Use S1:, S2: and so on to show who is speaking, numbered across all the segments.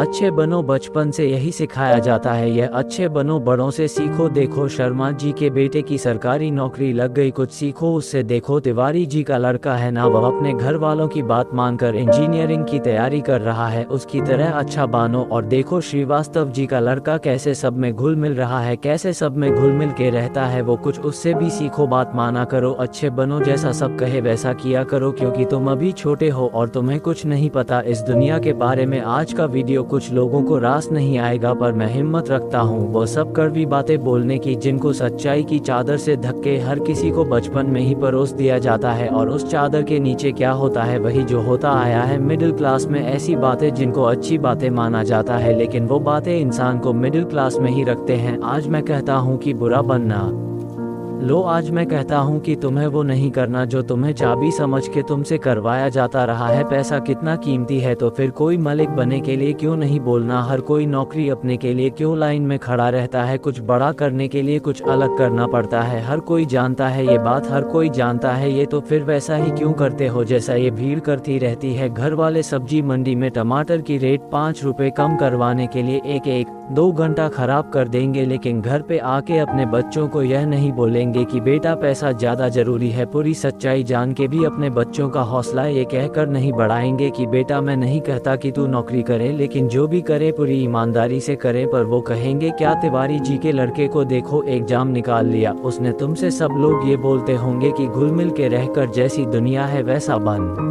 S1: अच्छे बनो, बचपन से यही सिखाया जाता है। यह अच्छे बनो, बड़ों से सीखो। देखो शर्मा जी के बेटे की सरकारी नौकरी लग गई, कुछ सीखो उससे। देखो तिवारी जी का लड़का है ना, वह अपने घर वालों की बात मानकर इंजीनियरिंग की तैयारी कर रहा है, उसकी तरह अच्छा बनो। और देखो श्रीवास्तव जी का लड़का कैसे सब में घुल मिल रहा है, कैसे सब में घुल मिल के रहता है वो, कुछ उससे भी सीखो। बात माना करो, अच्छे बनो, जैसा सब कहे वैसा किया करो, क्योंकि तुम अभी छोटे हो और तुम्हें कुछ नहीं पता इस दुनिया के बारे में। आज का वीडियो कुछ लोगों को रास नहीं आएगा, पर मैं हिम्मत रखता हूँ वो सब कड़वी बातें बोलने की जिनको सच्चाई की चादर से ढक के हर किसी को बचपन में ही परोस दिया जाता है। और उस चादर के नीचे क्या होता है, वही जो होता आया है मिडिल क्लास में। ऐसी बातें जिनको अच्छी बातें माना जाता है, लेकिन वो बातें इंसान को मिडिल क्लास में ही रखते हैं। आज मैं कहता हूँ कि बुरा बनना लो, आज मैं कहता हूँ कि तुम्हें वो नहीं करना जो तुम्हें चाबी समझ के तुमसे करवाया जाता रहा है। पैसा कितना कीमती है, तो फिर कोई मलिक बनने के लिए क्यों नहीं बोलना, हर कोई नौकरी अपने के लिए क्यों लाइन में खड़ा रहता है। कुछ बड़ा करने के लिए कुछ अलग करना पड़ता है, हर कोई जानता है ये बात, हर कोई जानता है ये, तो फिर वैसा ही क्यों करते हो जैसा ये भीड़ करती रहती है। घर वाले सब्जी मंडी में टमाटर की रेट 5 रुपए कम करवाने के लिए 1-2 घंटा खराब कर देंगे, लेकिन घर पे आके अपने बच्चों को यह नहीं बोलेंगे कि बेटा पैसा ज्यादा जरूरी है। पूरी सच्चाई जान के भी अपने बच्चों का हौसला ये कहकर नहीं बढ़ाएंगे कि बेटा मैं नहीं कहता कि तू नौकरी करे, लेकिन जो भी करे पूरी ईमानदारी से करे। पर वो कहेंगे क्या, तिवारी जी के लड़के को देखो एग्जाम निकाल लिया उसने, तुमसे सब लोग ये बोलते होंगे कि घुल मिल के रहकर जैसी दुनिया है वैसा बन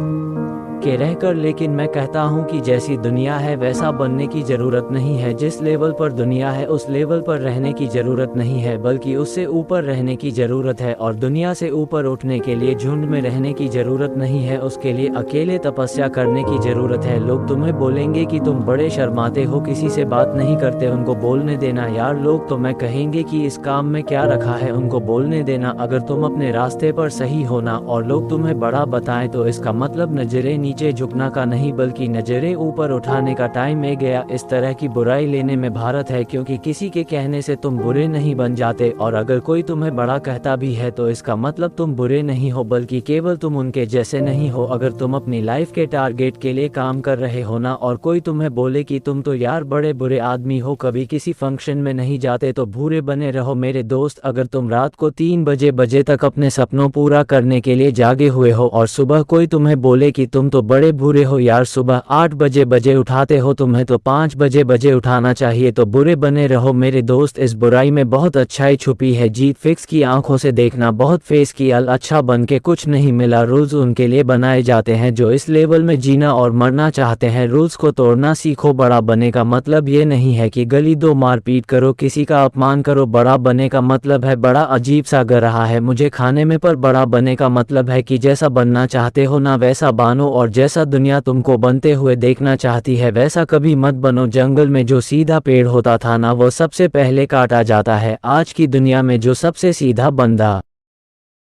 S1: के रहकर। लेकिन मैं कहता हूँ कि जैसी दुनिया है वैसा बनने की जरूरत नहीं है। जिस लेवल पर दुनिया है उस लेवल पर रहने की जरूरत नहीं है, बल्कि उससे ऊपर रहने की जरूरत है। और दुनिया से ऊपर उठने के लिए झुंड में रहने की जरूरत नहीं है, उसके लिए अकेले तपस्या करने की जरूरत है। लोग तुम्हें बोलेंगे कि तुम बड़े शर्माते हो, किसी से बात नहीं करते, उनको बोलने देना यार। लोग तुम्हें कहेंगे कि इस काम में क्या रखा है, उनको बोलने देना। अगर तुम अपने रास्ते पर सही होना और लोग तुम्हें बड़ा बताएं तो इसका मतलब नजरें नीचे झुकना का नहीं, बल्कि नजरें ऊपर उठाने का टाइम आ गया। इस तरह की बुराई लेने में भारत है, क्योंकि किसी के कहने से तुम बुरे नहीं बन जाते। और अगर कोई तुम्हें बड़ा कहता भी है तो इसका मतलब तुम बुरे नहीं हो, बल्कि केवल तुम उनके जैसे नहीं हो। अगर तुम अपनी लाइफ के टारगेट के लिए काम कर रहे हो ना, और कोई तुम्हें बोले कि तुम तो यार बड़े बुरे आदमी हो, कभी किसी फंक्शन में नहीं जाते, तो बुरे बने रहो मेरे दोस्त। अगर तुम रात को 3 बजे तक अपने सपनों पूरा करने के लिए जागे हुए हो और सुबह कोई तुम्हें बोले कि तुम तो बड़े बुरे हो यार, सुबह 8 बजे उठाते हो, तुम्हें तो 5 बजे उठाना चाहिए, तो बुरे बने रहो मेरे दोस्त। इस बुराई में बहुत अच्छाई छुपी है, जीत फिक्स की आंखों से देखना, बहुत फेस की अच्छा बन के कुछ नहीं मिला। रूल्स उनके लिए बनाए जाते हैं जो इस लेवल में जीना और मरना चाहते हैं। रूल्स को तोड़ना सीखो। बड़ा बने का मतलब ये नहीं है कि गली दो मारपीट करो, किसी का अपमान करो। बड़ा बने का मतलब है बड़ा अजीब सा ग रहा है मुझे खाने में, पर बड़ा बने का मतलब है कि जैसा बनना चाहते हो ना वैसा बनो, और जैसा दुनिया तुमको बनते हुए देखना चाहती है वैसा कभी मत बनो। जंगल में जो सीधा पेड़ होता था ना, वो सबसे पहले काटा जाता है। आज की दुनिया में जो सबसे सीधा बंदा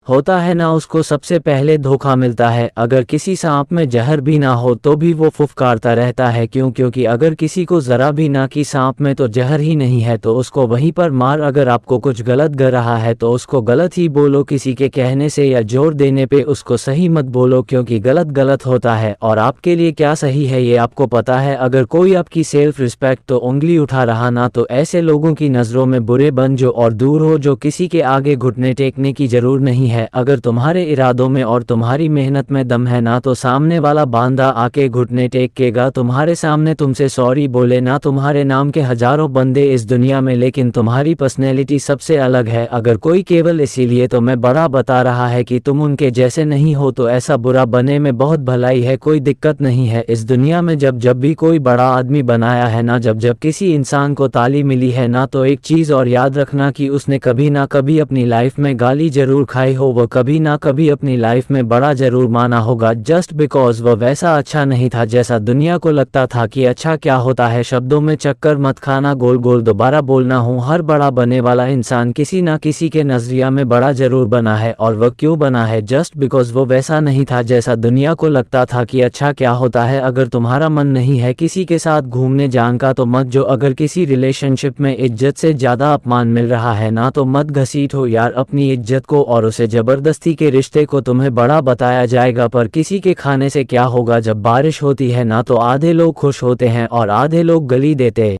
S1: होता है ना, उसको सबसे पहले धोखा मिलता है। अगर किसी सांप में जहर भी ना हो तो भी वो फुफकारता रहता है, क्योंकि अगर किसी को जरा भी ना कि सांप में तो जहर ही नहीं है तो उसको वहीं पर मार। अगर आपको कुछ गलत ग रहा है तो उसको गलत ही बोलो, किसी के कहने से या जोर देने पे उसको सही मत बोलो, क्योंकि गलत गलत होता है और आपके लिए क्या सही है ये आपको पता है। अगर कोई आपकी सेल्फ रिस्पेक्ट तो उंगली उठा रहा ना, तो ऐसे लोगों की नज़रों में बुरे बन जो और दूर हो, जो किसी के आगे घुटने टेकने की जरूर नहीं है। अगर तुम्हारे इरादों में और तुम्हारी मेहनत में दम है ना, तो सामने वाला बांदा आके घुटने टेकेगा तुम्हारे सामने, तुमसे सॉरी बोले ना। तुम्हारे नाम के हजारों बंदे इस दुनिया में, लेकिन तुम्हारी पर्सनैलिटी सबसे अलग है। अगर कोई केवल इसीलिए तो मैं बड़ा बता रहा है कि तुम उनके जैसे नहीं हो, तो ऐसा बुरा बने में बहुत भलाई है, कोई दिक्कत नहीं है। इस दुनिया में जब भी कोई बड़ा आदमी बनाया है ना, जब किसी इंसान को ताली मिली है ना, तो एक चीज और याद रखना कि उसने कभी ना कभी अपनी लाइफ में गाली जरूर खाई हो, वो कभी ना कभी अपनी लाइफ में बड़ा जरूर माना होगा, जस्ट बिकॉज वो वैसा अच्छा नहीं था जैसा दुनिया को लगता था कि अच्छा क्या होता है। शब्दों में चक्कर मत खाना, गोल गोल दोबारा बोलना हूँ। हर बड़ा बनने वाला इंसान किसी ना किसी के नजरिया में बड़ा जरूर बना है, और वह क्यों बना है, जस्ट बिकॉज वो वैसा नहीं था जैसा दुनिया को लगता था कि अच्छा क्या होता है। अगर तुम्हारा मन नहीं है किसी के साथ घूमने जाने का तो मत जो। अगर किसी रिलेशनशिप में इज्जत से ज्यादा अपमान मिल रहा है ना, तो मत घसीट हो यार अपनी इज्जत को और उसे जबरदस्ती के रिश्ते को तुम्हें बड़ा बताया जाएगा, पर किसी के खाने से क्या होगा। जब बारिश होती है ना तो आधे लोग खुश होते हैं और आधे लोग गाली देते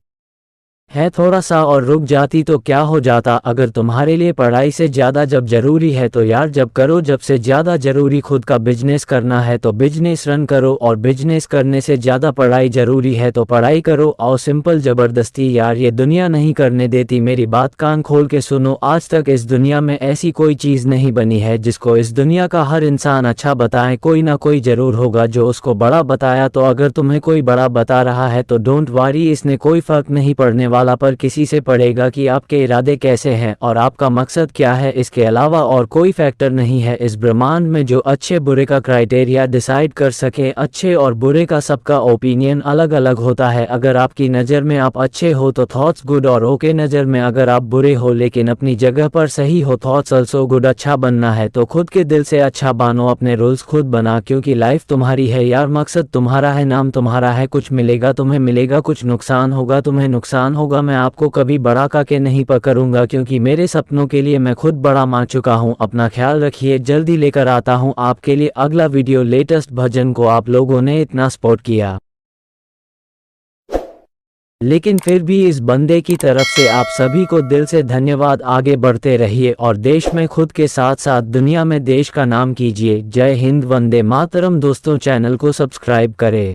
S1: है। थोड़ा सा और रुक जाती तो क्या हो जाता। अगर तुम्हारे लिए पढ़ाई से ज़्यादा जब ज़रूरी है तो यार जब करो। जब से ज़्यादा ज़रूरी खुद का बिजनेस करना है तो बिजनेस रन करो, और बिजनेस करने से ज़्यादा पढ़ाई ज़रूरी है तो पढ़ाई करो। और सिंपल ज़बरदस्ती यार ये दुनिया नहीं करने देती। मेरी बात कान खोल के सुनो, आज तक इस दुनिया में ऐसी कोई चीज़ नहीं बनी है जिसको इस दुनिया का हर इंसान अच्छा बताए। कोई ना कोई ज़रूर होगा जो उसको बड़ा बताया। तो अगर तुम्हें कोई बड़ा बता रहा है तो डोंट वरी, इसने कोई फ़र्क नहीं पड़ने वाला, पर किसी से पड़ेगा कि आपके इरादे कैसे हैं और आपका मकसद क्या है। इसके अलावा और कोई फैक्टर नहीं है इस ब्रह्मांड में जो अच्छे बुरे का क्राइटेरिया डिसाइड कर सके। अच्छे और बुरे का सबका ओपिनियन अलग अलग होता है। अगर आपकी नज़र में आप अच्छे हो तो थॉट्स गुड और ओके, नज़र में अगर आप बुरे हो लेकिन अपनी जगह पर सही हो थॉट्स ऑल्सो गुड। अच्छा बनना है तो खुद के दिल से अच्छा बनो, अपने रूल्स खुद बना, क्योंकि लाइफ तुम्हारी है यार, मकसद तुम्हारा है, नाम तुम्हारा है। कुछ मिलेगा तुम्हें मिलेगा, कुछ नुकसान होगा तुम्हें नुकसान होगा। मैं आपको कभी बड़ा करके नहीं पकड़ूंगा क्योंकि मेरे सपनों के लिए मैं खुद बड़ा मान चुका हूं। अपना ख्याल रखिए, जल्दी लेकर आता हूं आपके लिए अगला वीडियो। लेटेस्ट भजन को आप लोगों ने इतना सपोर्ट किया लेकिन फिर भी इस बंदे की तरफ से आप सभी को दिल से धन्यवाद। आगे बढ़ते रहिए और देश में खुद के साथ साथ दुनिया में देश का नाम कीजिए। जय हिंद, वंदे मातरम। दोस्तों चैनल को सब्सक्राइब करें।